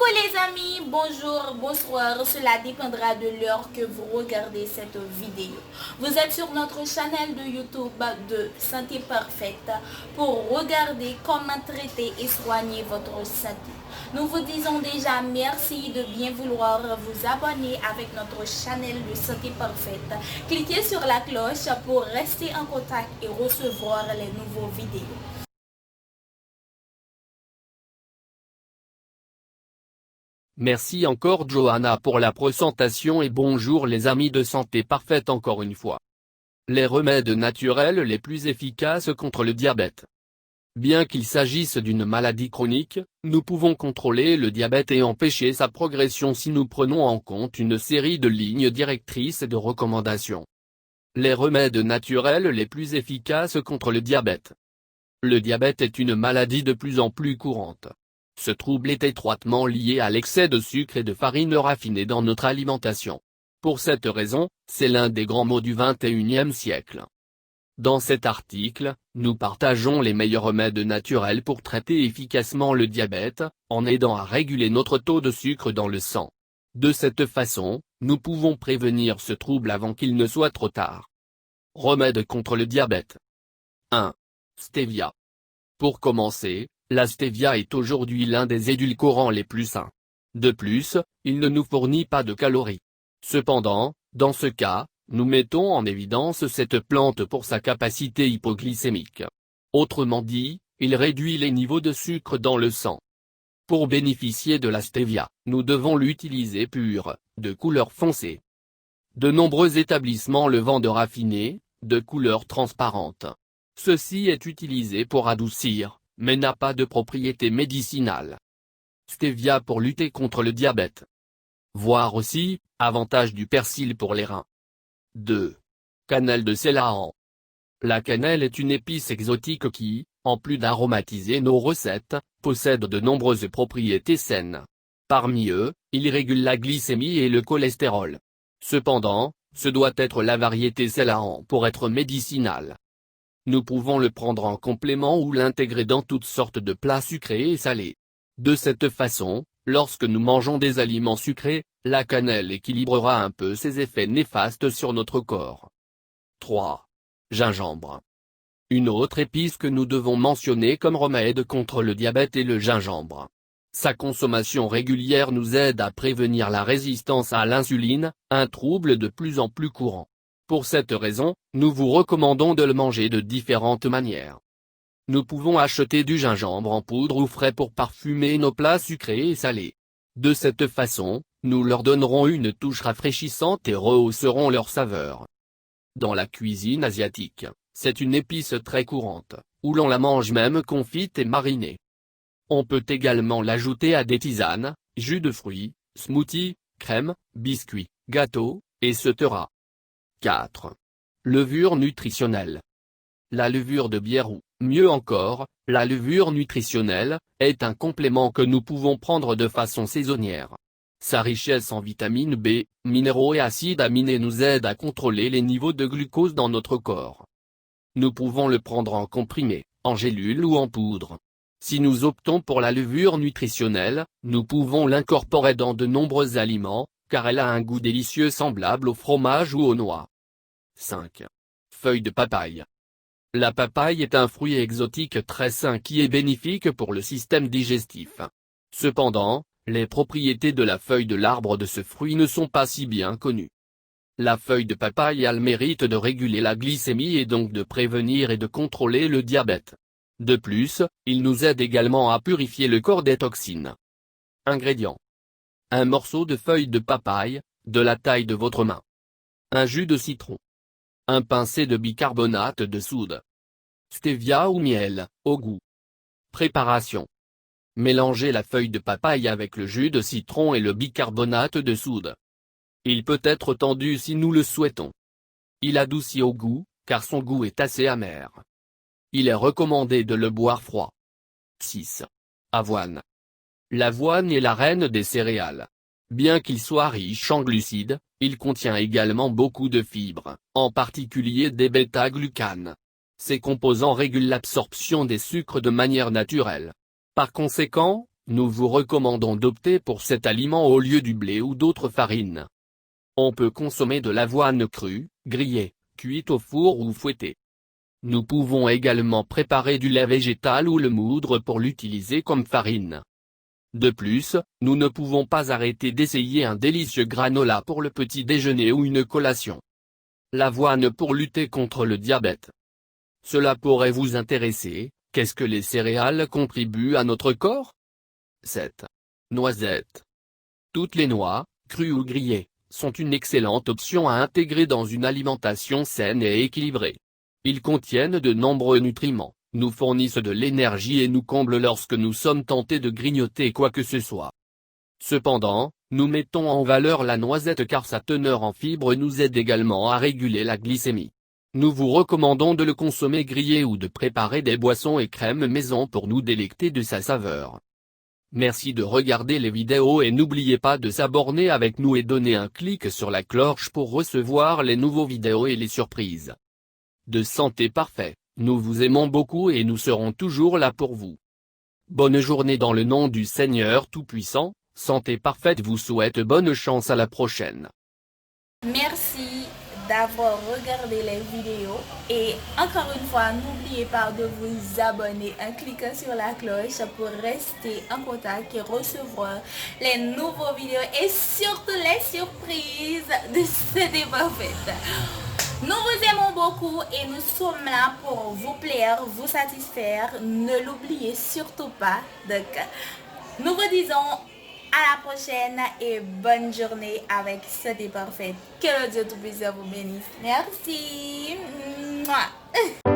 Coucou les amis, bonjour, bonsoir, cela dépendra de l'heure que vous regardez cette vidéo. Vous êtes sur notre chaîne de YouTube de Santé Parfaite pour regarder comment traiter et soigner votre santé. Nous vous disons déjà merci de bien vouloir vous abonner avec notre chaîne de Santé Parfaite. Cliquez sur la cloche pour rester en contact et recevoir les nouveaux vidéos. Merci encore Johanna pour la présentation et bonjour les amis de Santé Parfaite encore une fois. Les remèdes naturels les plus efficaces contre le diabète. Bien qu'il s'agisse d'une maladie chronique, nous pouvons contrôler le diabète et empêcher sa progression si nous prenons en compte une série de lignes directrices et de recommandations. Les remèdes naturels les plus efficaces contre le diabète. Le diabète est une maladie de plus en plus courante. Ce trouble est étroitement lié à l'excès de sucre et de farine raffinée dans notre alimentation. Pour cette raison, c'est l'un des grands maux du XXIe siècle. Dans cet article, nous partageons les meilleurs remèdes naturels pour traiter efficacement le diabète, en aidant à réguler notre taux de sucre dans le sang. De cette façon, nous pouvons prévenir ce trouble avant qu'il ne soit trop tard. Remèdes contre le diabète. 1. Stevia. Pour commencer, la stevia est aujourd'hui l'un des édulcorants les plus sains. De plus, il ne nous fournit pas de calories. Cependant, dans ce cas, nous mettons en évidence cette plante pour sa capacité hypoglycémique. Autrement dit, il réduit les niveaux de sucre dans le sang. Pour bénéficier de la stevia, nous devons l'utiliser pure, de couleur foncée. De nombreux établissements le vendent raffiné, de couleur transparente. Ceci est utilisé pour adoucir, mais n'a pas de propriété médicinale. Stevia pour lutter contre le diabète. Voir aussi, avantage du persil pour les reins. 2. Cannelle de Ceylan. La cannelle est une épice exotique qui, en plus d'aromatiser nos recettes, possède de nombreuses propriétés saines. Parmi eux, il régule la glycémie et le cholestérol. Cependant, ce doit être la variété Ceylan pour être médicinale. Nous pouvons le prendre en complément ou l'intégrer dans toutes sortes de plats sucrés et salés. De cette façon, lorsque nous mangeons des aliments sucrés, la cannelle équilibrera un peu ses effets néfastes sur notre corps. 3. Gingembre. Une autre épice que nous devons mentionner comme remède contre le diabète est le gingembre. Sa consommation régulière nous aide à prévenir la résistance à l'insuline, un trouble de plus en plus courant. Pour cette raison, nous vous recommandons de le manger de différentes manières. Nous pouvons acheter du gingembre en poudre ou frais pour parfumer nos plats sucrés et salés. De cette façon, nous leur donnerons une touche rafraîchissante et rehausserons leur saveur. Dans la cuisine asiatique, c'est une épice très courante, où l'on la mange même confite et marinée. On peut également l'ajouter à des tisanes, jus de fruits, smoothies, crèmes, biscuits, gâteaux, etc. 4. Levure nutritionnelle. La levure de bière ou, mieux encore, la levure nutritionnelle, est un complément que nous pouvons prendre de façon saisonnière. Sa richesse en vitamine B, minéraux et acides aminés nous aide à contrôler les niveaux de glucose dans notre corps. Nous pouvons le prendre en comprimé, en gélule ou en poudre. Si nous optons pour la levure nutritionnelle, nous pouvons l'incorporer dans de nombreux aliments, car elle a un goût délicieux semblable au fromage ou aux noix. 5. Feuille de papaye. La papaye est un fruit exotique très sain qui est bénéfique pour le système digestif. Cependant, les propriétés de la feuille de l'arbre de ce fruit ne sont pas si bien connues. La feuille de papaye a le mérite de réguler la glycémie et donc de prévenir et de contrôler le diabète. De plus, il nous aide également à purifier le corps des toxines. Ingrédients. Un morceau de feuille de papaye, de la taille de votre main. Un jus de citron. Un pincé de bicarbonate de soude. Stevia ou miel, au goût. Préparation. Mélangez la feuille de papaye avec le jus de citron et le bicarbonate de soude. Il peut être tendu si nous le souhaitons. Il adoucit au goût, car son goût est assez amer. Il est recommandé de le boire froid. 6. Avoine. L'avoine est la reine des céréales. Bien qu'il soit riche en glucides, il contient également beaucoup de fibres, en particulier des bêta-glucanes. Ces composants régulent l'absorption des sucres de manière naturelle. Par conséquent, nous vous recommandons d'opter pour cet aliment au lieu du blé ou d'autres farines. On peut consommer de l'avoine crue, grillée, cuite au four ou fouettée. Nous pouvons également préparer du lait végétal ou le moudre pour l'utiliser comme farine. De plus, nous ne pouvons pas arrêter d'essayer un délicieux granola pour le petit déjeuner ou une collation. L'avoine pour lutter contre le diabète. Cela pourrait vous intéresser. Qu'est-ce que les céréales contribuent à notre corps? 7. Noisettes. Toutes les noix, crues ou grillées, sont une excellente option à intégrer dans une alimentation saine et équilibrée. Ils contiennent de nombreux nutriments, nous fournissent de l'énergie et nous comblent lorsque nous sommes tentés de grignoter quoi que ce soit. Cependant, nous mettons en valeur la noisette car sa teneur en fibres nous aide également à réguler la glycémie. Nous vous recommandons de le consommer grillé ou de préparer des boissons et crèmes maison pour nous délecter de sa saveur. Merci de regarder les vidéos et n'oubliez pas de s'abonner avec nous et donner un clic sur la cloche pour recevoir les nouveaux vidéos et les surprises. De santé parfait, nous vous aimons beaucoup et nous serons toujours là pour vous. Bonne journée dans le nom du Seigneur Tout-Puissant, Santé Parfaite vous souhaite bonne chance à la prochaine. Merci d'avoir regardé les vidéos et encore une fois, n'oubliez pas de vous abonner en cliquant sur la cloche pour rester en contact et recevoir les nouveaux vidéos et surtout les surprises de Santé Parfaite. Nous vous aimons beaucoup et nous sommes là pour vous plaire, vous satisfaire. Ne l'oubliez surtout pas. Donc, nous vous disons à la prochaine et bonne journée avec Santé Parfaite. Que le Dieu Tout-Puissant vous bénisse. Merci. Mouah.